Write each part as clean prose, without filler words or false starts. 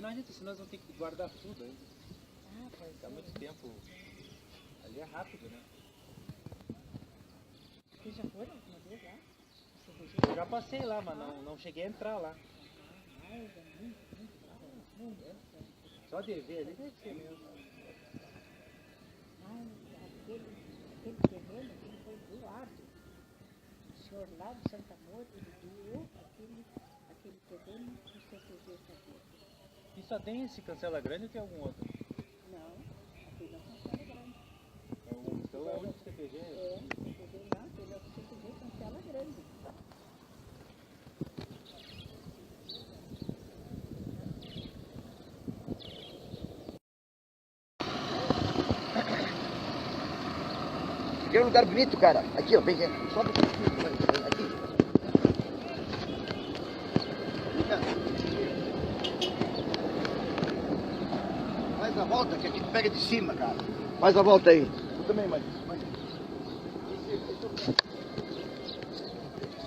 Não adianta, senão nós vamos ter que guardar tudo ainda. Ah, pois Dá muito tempo. Ali é rápido, né? Vocês já foram alguma vez lá? Eu já passei lá, mas não cheguei a entrar lá. Mas é muito bravo. Muito. Só de ver ali deve ser mesmo. Ai, aquele terreno, aquele foi doado. O senhor lá de Santa Mônica, ele doou aquele terreno para o CTG fazer. E só tem esse Cancela Grande ou tem algum outro? Não, aquele não Cancela Grande. Então é o único CTG? É, CTG não, aquele é o CTG Cancela Grande. Aqui é um lugar bonito, cara. Aqui, ó, bem aqui. Sobe aqui. Faz a volta, que aqui tu pega de cima, cara. Faz a volta aí. Tu também, mãe.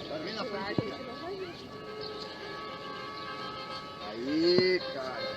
Tá vendo a frente? Aí, cara.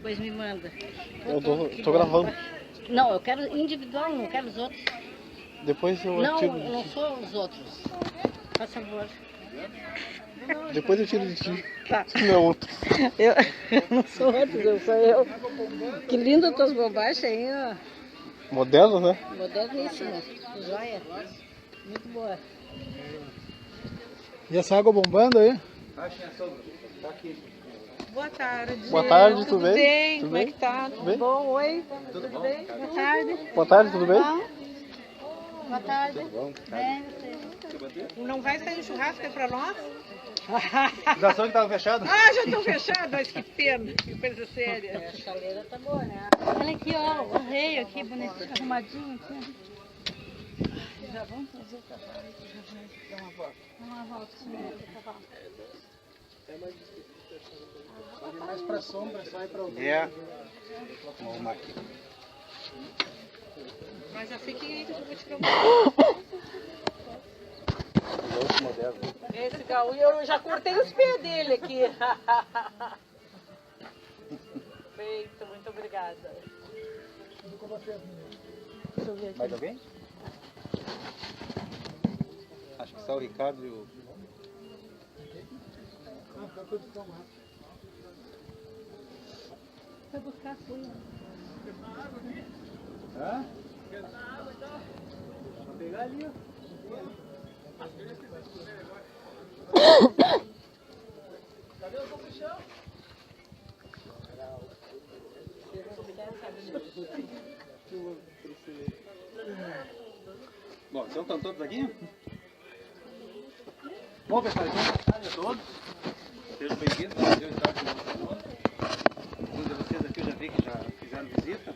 Pois me manda. Eu tô gravando. Não, eu quero individual, não quero os outros. Depois eu Não, tiro. eu não sou os outros. Faz favor. Depois eu tiro de ti. Tá. Não, outro. Eu não sou outros, eu sou eu. Que lindo tuas bobagens aí, ó. Moderno, né? Moderníssima. Joia. Muito boa. E essa água bombando aí? Boa tarde. Boa tarde, tudo Tudo bem? bem? Tudo Como é bem? que tá? Tudo bem? Bom, oi. Tudo bem? Boa tarde. Boa tarde, tudo bem? Boa tarde. Bem, Não vai sair um churrasco aí pra nós? Os açougues estavam fechados? Ah, já estão fechados, mas que pena. Que coisa séria. a chaleira tá boa, né? Olha aqui, ó, o arreio aqui, bonitinho, arrumadinho aqui. Já vamos fazer o cavalo, já vamos dar uma volta. Uma voltinha aqui, cavalo. Mais pra sombra, sai pra alguém. Vamos arrumar aqui. Mas já fiquem aí que eu vou tirar Esse gaúcho, eu já cortei os pés dele aqui. Feito, muito obrigada. Mais alguém? Acho que só o Ricardo e o... Vai buscar a sua. Hã? Vou pegar ali, ó. Cadê o comichão? Bom, então estão todos aqui? Bom, pessoal, então boa tarde a todos. Sejam bem-vindos ao Museu Histórico de Barcelona. Alguns de vocês aqui eu já vi que já fizeram visita.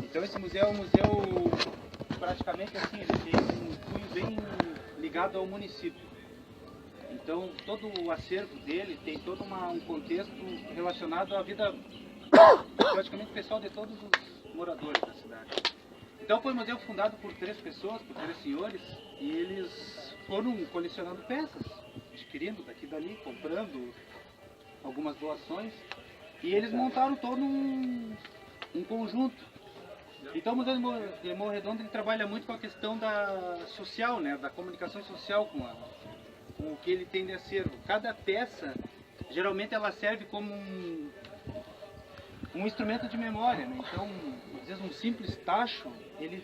Então esse museu é um museu praticamente assim, ele tem um cunho bem ligado ao município. Então todo o acervo dele tem todo um contexto relacionado à vida praticamente pessoal de todos os moradores da cidade. Então foi um museu fundado por 3 pessoas, por 3 senhores, e eles foram colecionando peças, adquirindo daqui e dali, comprando algumas doações, e eles montaram todo um conjunto. Então o Museu de Morro Redondo ele trabalha muito com a questão da social, né, da comunicação social com o que ele tem de acervo. Cada peça, geralmente ela serve como um instrumento de memória, né? Então, às vezes um simples tacho, ele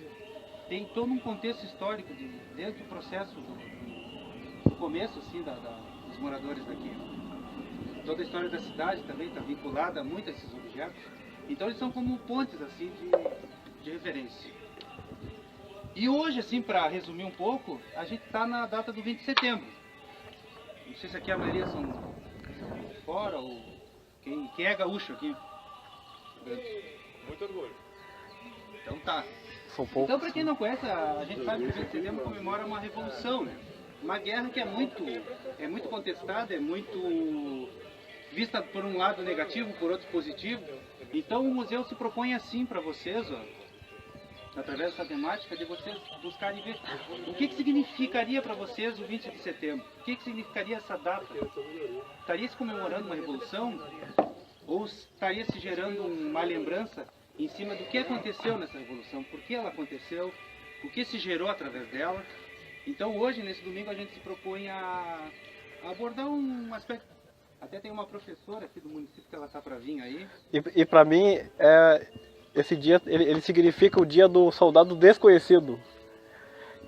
tem todo um contexto histórico desde o processo do começo assim, dos moradores daqui. Toda a história da cidade também está vinculada muito a esses objetos. Então eles são como pontes assim de referência. E hoje, assim, para resumir um pouco, a gente está na data do 20 de setembro. Não sei se aqui a maioria são de fora ou quem é gaúcho aqui. Muito orgulho. Então tá. São poucos. Então, para quem não conhece, a gente sabe que o 20 de setembro comemora uma revolução, né? Uma guerra que é muito contestada, é muito vista por um lado negativo, por outro positivo. Então o museu se propõe assim para vocês, ó, através dessa temática, de vocês buscarem ver o que significaria para vocês o 20 de setembro. O que significaria essa data? Estaria se comemorando uma revolução? Ou estaria se gerando uma lembrança em cima do que aconteceu nessa revolução? Por que ela aconteceu? O que se gerou através dela? Então hoje, nesse domingo, a gente se propõe a abordar um aspecto. Até tem uma professora aqui do município que ela está para vir aí. E para mim, esse dia ele significa o dia do soldado desconhecido.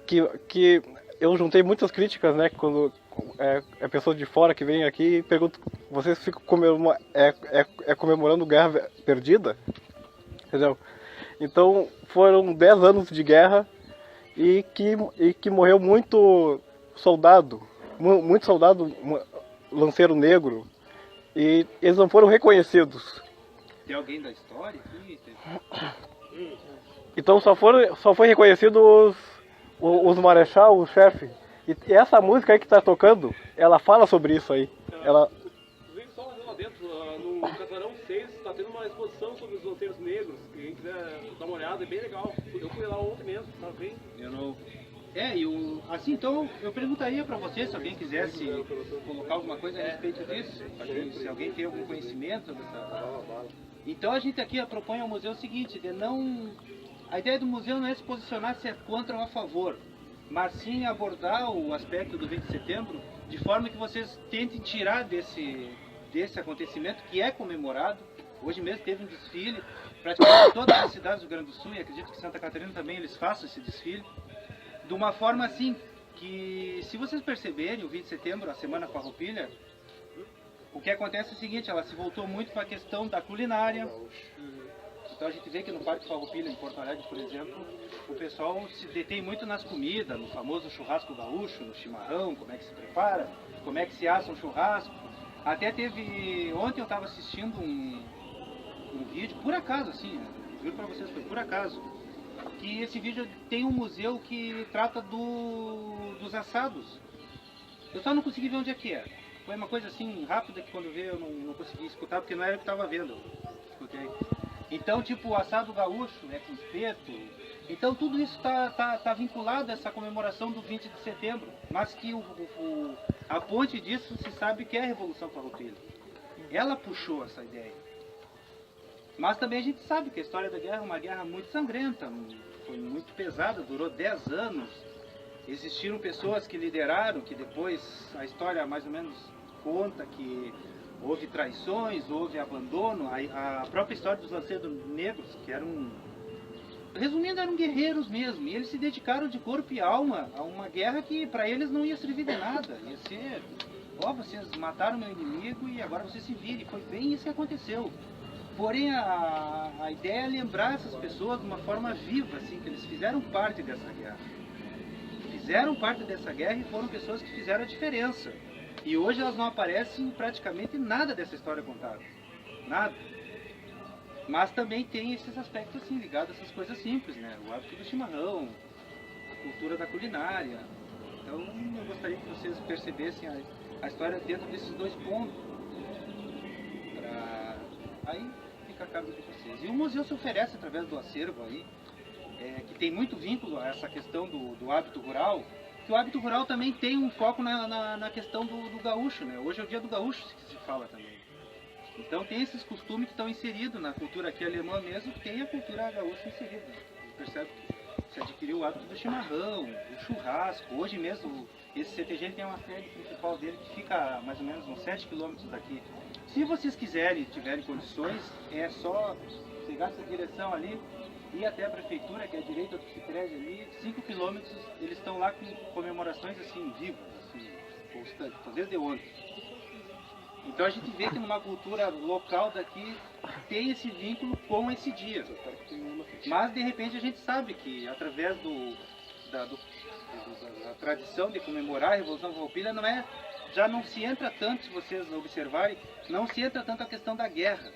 Que eu juntei muitas críticas, né? Quando é pessoa de fora que vem aqui e pergunta: vocês ficam comemorando guerra perdida? Entendeu? Então foram 10 anos de guerra e que morreu muito soldado lanceiro negro, e eles não foram reconhecidos. Tem alguém da história aqui? Então só foi reconhecido os marechal, o chefe. E essa música aí que tá tocando, ela fala sobre isso aí. Ela... Inclusive, só lá dentro, no Casarão 6, está tendo uma exposição sobre os lanceiros negros. Quem quiser dar uma olhada, é bem legal. Eu fui lá ontem mesmo, tá bem? Eu não... Assim, então eu perguntaria para você se alguém quisesse colocar alguma coisa a respeito disso, se alguém tem algum conhecimento dessa... Então a gente aqui propõe ao museu o seguinte, de não... A ideia do museu não é se posicionar se é contra ou a favor, mas sim abordar o aspecto do 20 de setembro de forma que vocês tentem tirar desse acontecimento que é comemorado. Hoje mesmo teve um desfile, praticamente em todas as cidades do Rio Grande do Sul, e acredito que Santa Catarina também eles façam esse desfile, de uma forma assim, que se vocês perceberem, o 20 de setembro, a Semana Farroupilha, o que acontece é o seguinte, ela se voltou muito para a questão da culinária. Então a gente vê que no Parque Farroupilha, em Porto Alegre, por exemplo, o pessoal se detém muito nas comidas, no famoso churrasco gaúcho, no chimarrão, como é que se prepara, como é que se assa um churrasco. Até teve... Ontem eu estava assistindo um vídeo, por acaso, assim, juro para vocês, foi por acaso, que esse vídeo tem um museu que trata dos assados. Eu só não consegui ver onde é que é. Foi uma coisa assim, rápida, que quando veio eu não consegui escutar, porque não era o que estava vendo. Escutei. Então, tipo, o assado gaúcho, né, com espeto. Então, tudo isso tá vinculado a essa comemoração do 20 de setembro. Mas que a ponte disso se sabe que é a Revolução Farroupilha. Ela puxou essa ideia. Mas também a gente sabe que a história da guerra é uma guerra muito sangrenta, foi muito pesada, durou 10 anos. Existiram pessoas que lideraram, que depois a história mais ou menos conta que houve traições, houve abandono. A própria história dos lanceiros negros, que eram, resumindo, eram guerreiros mesmo. E eles se dedicaram de corpo e alma a uma guerra que para eles não ia servir de nada. Ia ser, vocês mataram meu inimigo e agora vocês se virem. Foi bem isso que aconteceu. Porém, a ideia é lembrar essas pessoas de uma forma viva, assim, que eles fizeram parte dessa guerra. Fizeram parte dessa guerra e foram pessoas que fizeram a diferença. E hoje elas não aparecem em praticamente nada dessa história contada. Nada. Mas também tem esses aspectos assim, ligados a essas coisas simples, né? O hábito do chimarrão, a cultura da culinária. Então eu gostaria que vocês percebessem a história dentro desses dois pontos. Aí fica a cargo de vocês. E o museu se oferece através do acervo aí, que tem muito vínculo a essa questão do hábito rural, que o hábito rural também tem um foco na questão do gaúcho, né? Hoje é o dia do gaúcho que se fala também. Então tem esses costumes que estão inseridos na cultura aqui alemã mesmo, tem a cultura gaúcha inserida. Você percebe que se adquiriu o hábito do chimarrão, do churrasco. Hoje mesmo, esse CTG tem uma sede principal dele que fica a mais ou menos uns 7 km daqui. Se vocês quiserem, tiverem condições, é só pegar essa direção ali, ir até a prefeitura, que é a direita do Cipred ali, 5 km, eles estão lá com comemorações assim, vivas, assim, constantes, desde ontem. Então a gente vê que numa cultura local daqui tem esse vínculo com esse dia. Mas de repente a gente sabe que através da tradição de comemorar a Revolução Farroupilha já não se entra tanto, se vocês observarem, não se entra tanto a questão da guerra.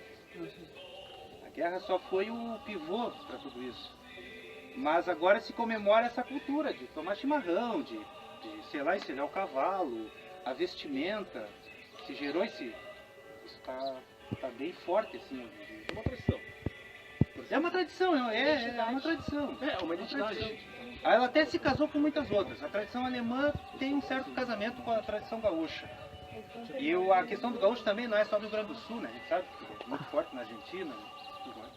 A guerra só foi o pivô para tudo isso. Mas agora se comemora essa cultura de tomar chimarrão, de sei lá, ensinar o cavalo, a vestimenta. Se gerou isso está bem forte assim. É uma tradição. É uma tradição, é uma tradição. É uma identidade. Ela até se casou com muitas outras. A tradição alemã tem um certo casamento com a tradição gaúcha. E a questão do gaúcho também não é só do Rio Grande do Sul, né? A gente sabe que é muito forte na Argentina,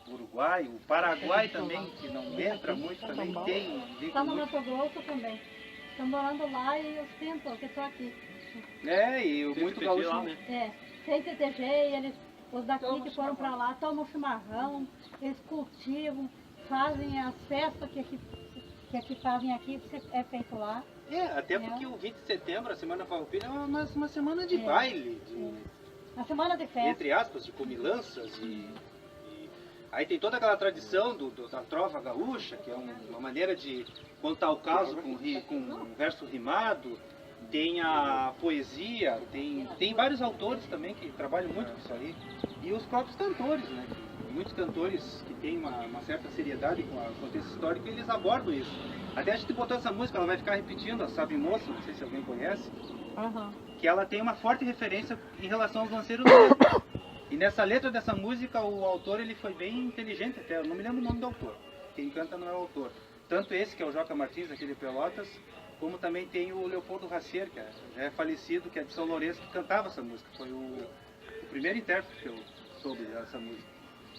no Uruguai, o Paraguai também, que não entra muito, também tem. Está no Mato Grosso também. Estão morando lá e ostentam que estou aqui. E muito gaúcho. Lá, né? Sem TTG, e eles, os daqui que foram para lá, tomam chimarrão, eles cultivam, fazem as festas que aqui fazem aqui, é feito lá. Até porque o 20 de setembro, a Semana Farroupilha, é uma semana de baile. A semana de festa. Entre aspas, de comilanças aí tem toda aquela tradição da trova gaúcha, que é uma maneira de contar o caso com um verso rimado. Tem a poesia, tem vários autores também que trabalham muito com isso aí. E os próprios cantores, né? Muitos cantores que têm uma certa seriedade com o contexto histórico, eles abordam isso. Até a gente botou essa música, ela vai ficar repetindo, a Sabe Moça, não sei se alguém conhece, que ela tem uma forte referência em relação aos lanceiros negros. E nessa letra dessa música, o autor ele foi bem inteligente até, eu não me lembro o nome do autor, quem canta não é o autor. tanto esse que é o Joca Martins, aqui de Pelotas, como também tem o Leopoldo Racier, que já é falecido, que é de São Lourenço, que cantava essa música. Foi o primeiro intérprete que eu soube dessa música.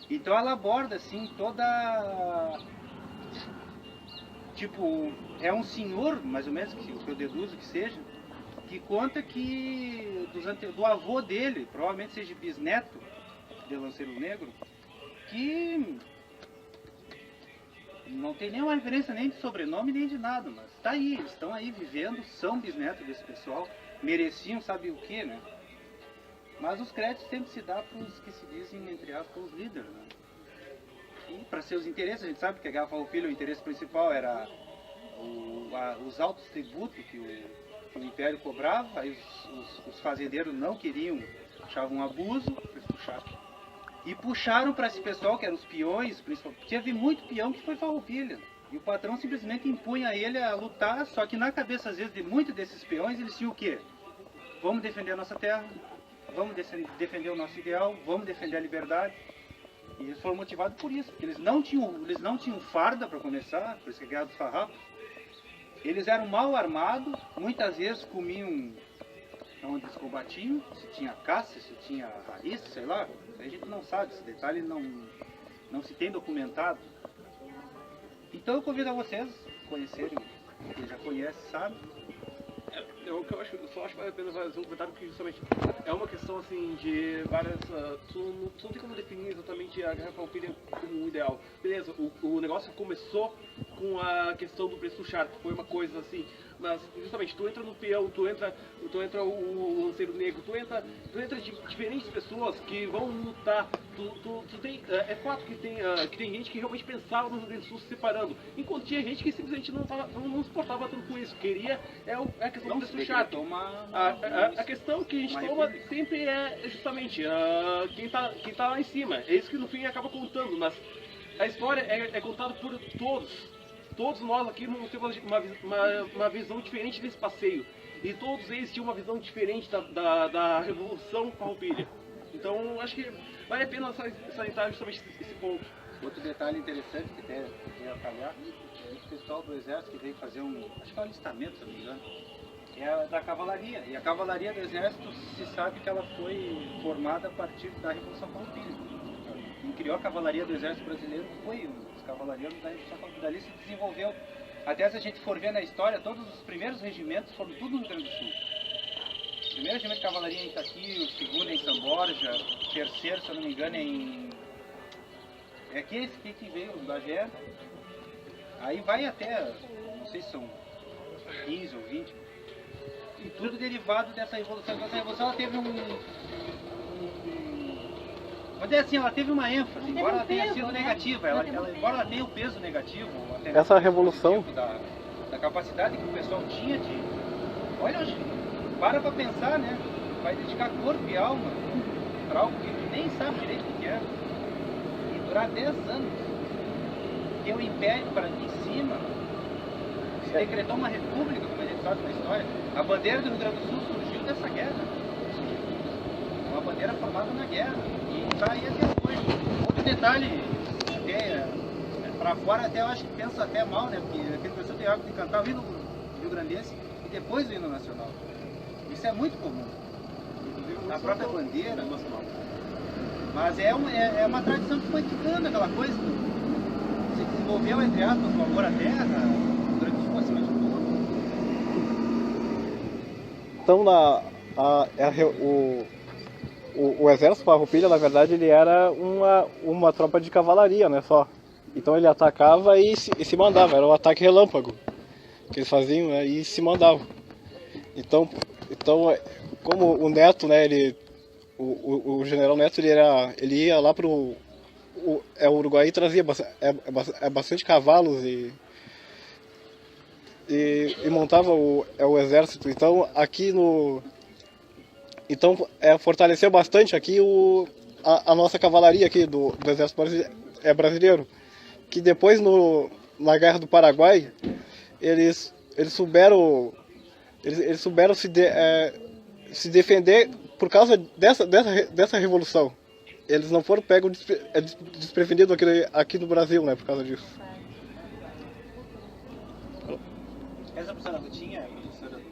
Então ela aborda assim toda... Tipo, é um senhor, mais ou menos, que eu deduzo que seja, que conta que do avô dele, provavelmente seja bisneto de Lanceiro Negro, que não tem nenhuma referência nem de sobrenome nem de nada, mas tá aí, eles estão aí vivendo, são bisnetos desse pessoal, mereciam sabe o que, né? Mas os créditos sempre se dá para os que se dizem, entre aspas, os líderes, né? E para seus interesses, a gente sabe que a Guerra Farroupilha, o interesse principal era os altos tributos que o Império cobrava, aí os fazendeiros não queriam, achavam um abuso, eles puxaram. E puxaram para esse pessoal, que eram os peões, principalmente, porque havia muito peão que foi Farroupilha. E o patrão simplesmente impunha ele a lutar, só que na cabeça, às vezes, de muitos desses peões, eles tinham o quê? Vamos defender a nossa terra, vamos defender o nosso ideal, vamos defender a liberdade. E eles foram motivados por isso, porque eles não tinham farda para começar, por isso que é a Guerra dos Farrapos. Eles eram mal armados, muitas vezes comiam onde eles combatiam, se tinha caça, se tinha raiz, sei lá. A gente não sabe, esse detalhe não se tem documentado. Então eu convido a vocês a conhecerem, quem já conhece sabe. O que eu só acho que vale a pena fazer um comentário, porque justamente é uma questão assim de várias... tu não tem como definir exatamente a Guerra Farroupilha como um ideal. Beleza, o negócio começou com a questão do preço do charco, foi uma coisa assim, mas justamente tu entra no peão, tu entra o Lanceiro Negro, tu entra diferentes pessoas que vão lutar, tu tem, é fato que tem gente que realmente pensava no Rio Grande do Sul se separando, enquanto tinha gente que simplesmente não se portava tanto com isso, queria, a questão do preço do charco. A questão que a gente toma sempre é justamente quem tá lá em cima, é isso que no fim acaba contando, mas a história é contada por todos nós aqui temos uma visão diferente desse passeio. E todos eles tinham uma visão diferente da Revolução Farroupilha. Então acho que vale a pena salientar justamente esse ponto. Outro detalhe interessante que tem a calhar, é o pessoal do Exército que veio fazer acho que é um alistamento, se não me engano, é a da cavalaria. E a cavalaria do Exército se sabe que ela foi formada a partir da Revolução Farroupilha. Quem criou a cavalaria do Exército Brasileiro foi os cavaleiros da Revolução Farroupilha. Dali se desenvolveu. Até se a gente for ver na história, todos os primeiros regimentos foram tudo no Rio Grande do Sul. O primeiro regimento de cavalaria em Itaqui, o segundo em São Borja, o terceiro, se eu não me engano, é aqui esse aqui que veio, o Bagé. Aí vai até, não sei se são 15 ou 20. E tudo derivado dessa revolução. Então, essa revolução ela teve vamos dizer assim, ela teve uma ênfase, embora ela tenha sido negativa, embora ela tenha o peso negativo, essa revolução da capacidade que o pessoal tinha de... Olha, para pensar, né? Vai dedicar corpo e alma para algo que nem sabe direito o que é. E durar 10 anos. Ter o império para em cima, se decretou uma república, como a gente sabe na história. A bandeira do Rio Grande do Sul surgiu dessa guerra. Uma bandeira formada na guerra. E está aí até hoje. Outro detalhe, até para fora até eu acho que pensa até mal, né? Porque aquele pessoal tem hábito de cantar o hino rio-grandense e depois o hino nacional. Isso é muito comum. Na própria bandeira nacional. Mas é uma tradição que foi ficando, aquela coisa. Se desenvolveu, entre aspas, o amor à terra, durante o acima de tudo. Então o exército Farroupilha, na verdade, ele era uma tropa de cavalaria, né, só. Então ele atacava e se mandava, era um ataque relâmpago que eles faziam, né, e se mandavam. Então como o Neto, né, o general Neto, ele ia lá pro Uruguai e trazia bastante cavalos e montava o exército. Então aqui fortaleceu bastante aqui a nossa cavalaria aqui do exército brasileiro, que depois na Guerra do Paraguai eles souberam se defender por causa dessa revolução. Eles não foram pegos desprevenidos aqui no Brasil, né, por causa disso. Essa professora Rutinha é a professora do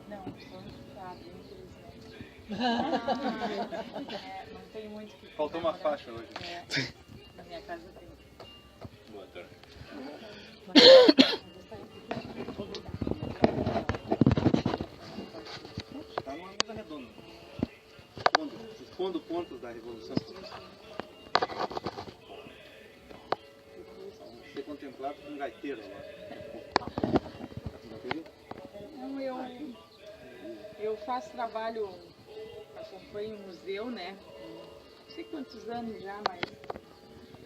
Não, só no estado, infelizmente. Não tem muito que Faltou uma faixa hoje. Na minha casa tem. Boa tarde. Está numa mesa redonda. Expondo pontos da Revolução. Vamos ser contemplados com um gaiteiro agora. Não, eu faço trabalho, acompanho o museu, né? Não sei quantos anos já, mas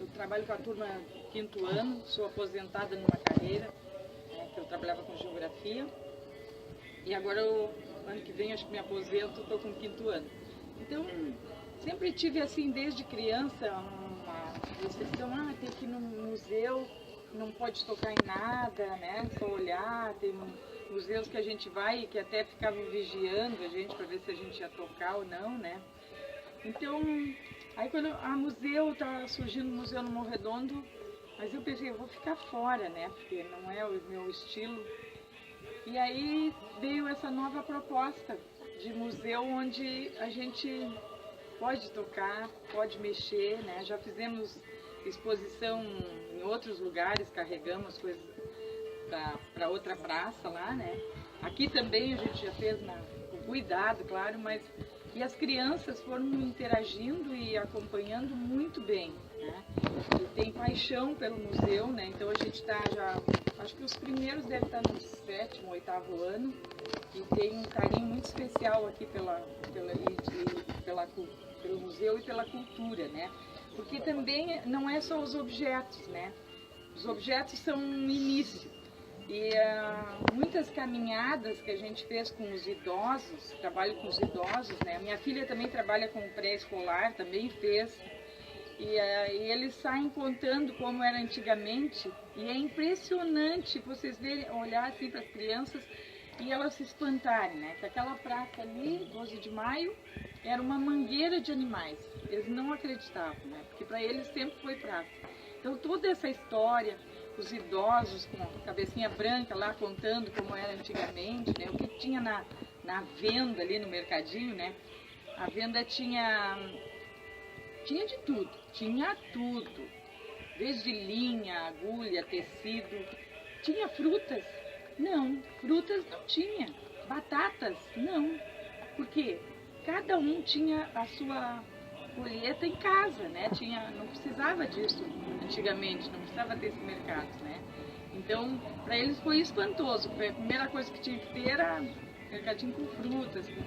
eu trabalho com a turma do 5º ano, sou aposentada numa carreira, né, que eu trabalhava com geografia. E agora, ano que vem, acho que me aposento, estou com o 5º ano. Então, sempre tive assim, desde criança, uma decepção, tem que ir no museu, não pode tocar em nada, né? Só olhar, tem museus que a gente vai que até ficavam vigiando a gente para ver se a gente ia tocar ou não, né? Então, aí quando tá surgindo o Museu no Morro Redondo, mas eu pensei, eu vou ficar fora, né? Porque não é o meu estilo. E aí veio essa nova proposta de museu onde a gente pode tocar, pode mexer, né? Já fizemos exposição em outros lugares, carregamos coisas para outra praça lá, né? Aqui também a gente já fez com cuidado, claro, mas e as crianças foram interagindo e acompanhando muito bem, né? E tem paixão pelo museu, né? Então a gente está já, acho que os primeiros devem estar no 7º, 8º ano e tem um carinho muito especial aqui pelo museu e pela cultura, né? Porque também não é só os objetos, né? Os objetos são um início. E muitas caminhadas que a gente fez com os idosos, trabalho com os idosos, né? Minha filha também trabalha com pré-escolar, também fez. E eles saem contando como era antigamente. E é impressionante vocês verem, olhar assim para as crianças e elas se espantarem, né? Que aquela praça ali, 12 de maio, era uma mangueira de animais. Eles não acreditavam, né? Porque para eles sempre foi praça. Então toda essa história, os idosos com a cabecinha branca lá contando como era antigamente, né? O que tinha na venda ali no mercadinho, né? A venda tinha de tudo, tinha tudo. Desde linha, agulha, tecido. Tinha frutas? Não, frutas não tinha. Batatas? Não. Por quê? Cada um tinha a sua colheita em casa, né? Não precisava disso antigamente, não precisava desse mercado, né? Então, para eles foi espantoso. A primeira coisa que tinha que ter era mercadinho com frutas, com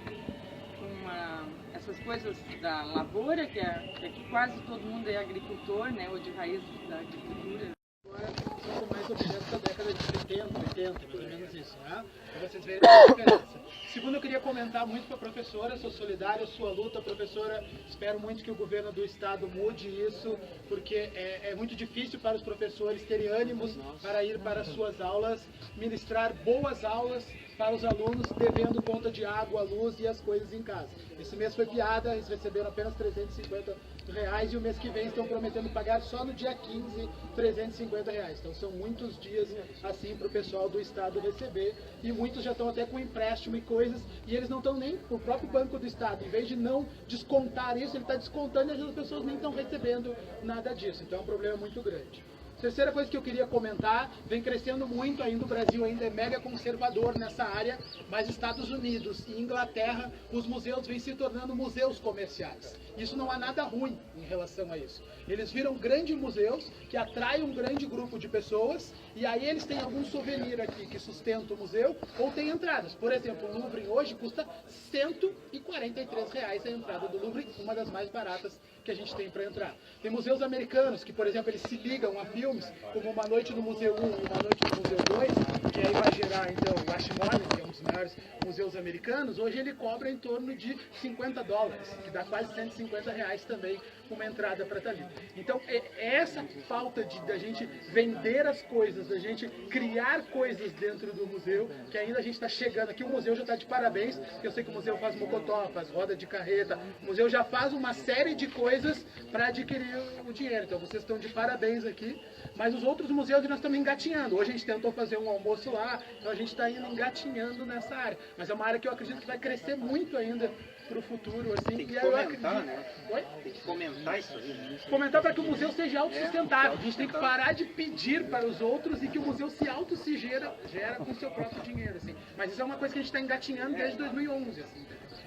essas coisas da lavoura, que aqui quase todo mundo é agricultor, né? Ou de raiz da agricultura. Agora são mais objetos da década de 70, 80, mais ou menos isso, né? Para vocês verem a diferença. Segundo, eu queria comentar muito para a professora, sou solidário à sua luta, professora, espero muito que o governo do estado mude isso, porque é muito difícil para os professores terem ânimos para ir para as suas aulas, ministrar boas aulas para os alunos, devendo conta de água, luz e as coisas em casa. Esse mês foi piada, eles receberam apenas R$350 e o mês que vem estão prometendo pagar só no dia 15 R$350. Então são muitos dias assim para o pessoal do estado receber e muitos já estão até com empréstimo e coisas e eles não estão nem, o próprio Banco do Estado, em vez de não descontar isso, ele está descontando e as pessoas nem estão recebendo nada disso. Então é um problema muito grande. Terceira coisa que eu queria comentar, vem crescendo muito ainda, o Brasil ainda é mega conservador nessa área, mas Estados Unidos e Inglaterra, os museus vêm se tornando museus comerciais. Isso não há nada ruim em relação a isso. Eles viram grandes museus que atraem um grande grupo de pessoas e aí eles têm algum souvenir aqui que sustenta o museu ou tem entradas. Por exemplo, o Louvre hoje custa R$143 a entrada do Louvre, uma das mais baratas que a gente tem para entrar. Tem museus americanos que, por exemplo, eles se ligam a filmes, como Uma Noite no Museu 1 e Uma Noite no Museu 2, que aí vai gerar, então, o Ashmolean, que é um dos maiores museus americanos, hoje ele cobra em torno de $50, que dá quase R$150 também uma entrada para estar ali. Então, é essa falta da gente vender as coisas, da gente criar coisas dentro do museu, que ainda a gente está chegando aqui, o museu já está de parabéns, porque eu sei que o museu faz mocotó, faz roda de carreta, o museu já faz uma série de coisas para adquirir o dinheiro. Então, vocês estão de parabéns aqui, Mas os outros museus nós estamos engatinhando. Hoje a gente tentou fazer um almoço lá, então a gente está indo engatinhando nessa área. Mas é uma área que eu acredito que vai crescer muito ainda para o futuro. Assim, Tem que e aí eu fomentar, acredito- né? Oi? Tem que fomentar isso aí. Fomentar para que o museu seja autossustentável. A gente tem que parar de pedir para os outros e que o museu se gera com seu próprio dinheiro. Assim. Mas isso é uma coisa que a gente está engatinhando desde 2011. Assim.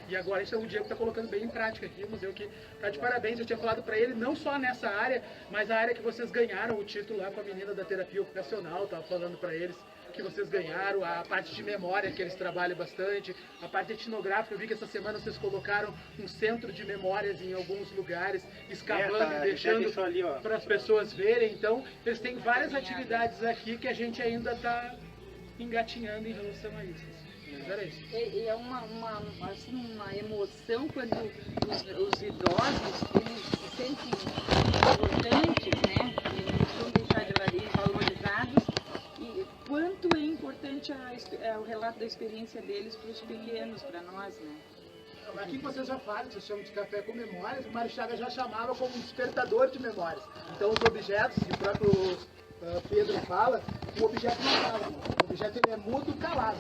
E agora o Diego está colocando bem em prática aqui, o museu que está de parabéns. Eu tinha falado para ele, não só nessa área, mas a área que vocês ganharam o título lá com a menina da terapia ocupacional, estava falando para eles que vocês ganharam, a parte de memória que eles trabalham bastante, a parte etnográfica. Eu vi que essa semana vocês colocaram um centro de memórias em alguns lugares, escavando tá, e deixando deixou ali, ó. para as pessoas verem. Então, eles têm várias atividades aqui que a gente ainda está engatinhando em relação a isso. Mas era isso. E é assim, uma emoção quando os idosos eles se sentem importantes, né? Eles não são deixados de valorizados. E quanto é importante o relato da experiência deles para os pequenos, para nós, né? Aqui vocês já falam, vocês chamam de café com memórias, o Mário Chagas já chamava como um despertador de memórias. Então os objetos, que o próprio Pedro fala, o objeto não fala. O objeto ele é mudo, calado.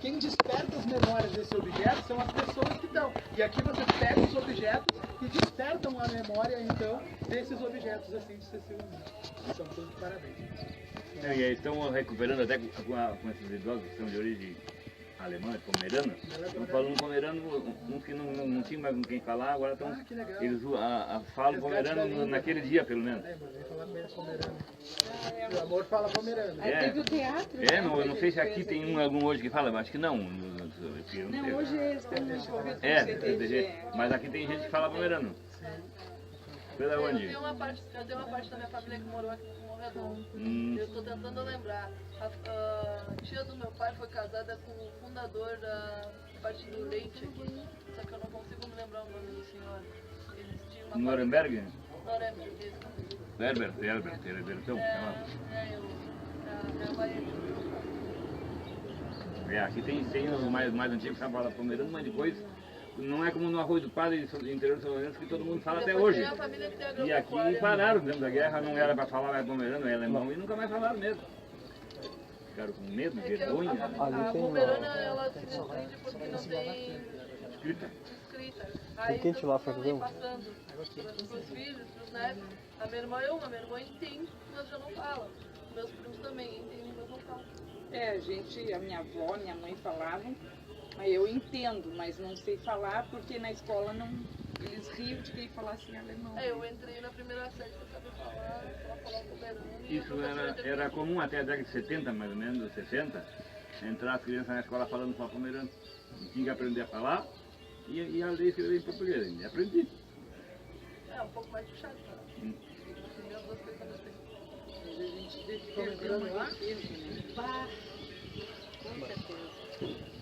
Quem desperta as memórias desse objeto são as pessoas que estão. E aqui vocês pegam os objetos e despertam a memória, então, desses objetos, assim, sucessivamente. Então, todos de parabéns. Não, e eles estão recuperando até com esses idosos que são de origem alemã, pomerana. Estão falando pomerano, uns que não tinham mais com quem falar, agora estão. Ah, que legal. Eles falam pomerano naquele dia, pelo menos. É, mas vem falar com eles pomerano. O amor fala pomerano. Aí É. teve o teatro, É, né, eu não que sei se ele aqui fez tem algum hoje que fala, mas acho que não. Não, hoje eles estão envolvidos com o É, CTG. mas aqui tem gente que fala pomerano. Pela Eu onde? tenho uma parte da minha família que morou aqui no Morredor. Eu estou tentando lembrar. A tia do meu pai foi casada com o fundador da parte do leite aqui. Só que eu não consigo me lembrar o nome do senhor. Eles tinham uma Nuremberg? Nuremberg, isso. Herbertão. Minha mãe É, aqui tem os mais antigos que falam pomerano, mas depois não é como no Arroio do Padre do interior de São Lourenço que todo mundo fala até hoje. tem a família que tem E agropecuária. aqui pararam dentro da guerra, não era para falar mais pomerano, é alemão, e nunca mais falaram mesmo. Ficaram com medo, É que vergonha, a pomerana ela se restringe porque não tem escrita. escrita. Tem Aí quente lá, todo mundo Fernando? vem passando pros filhos, pros netos. A minha irmã entende, mas já não fala. Meus primos também entendem, mas não falam. A minha avó, minha mãe falavam, mas eu entendo, mas não sei falar porque na escola não, eles riam de quem falasse alemão. Eu entrei na primeira série sem saber falar pomerano. Isso era comum até a década de 70, mais ou menos, 60, entrar as crianças na escola falando só pomerano. Tinha que aprender a falar e a ler e escrever em português. E aprendi. É um pouco mais puxado, cara. As primeiras duas coisas que eu gostei. Mas a gente perdeu uma riqueza, né? Com certeza.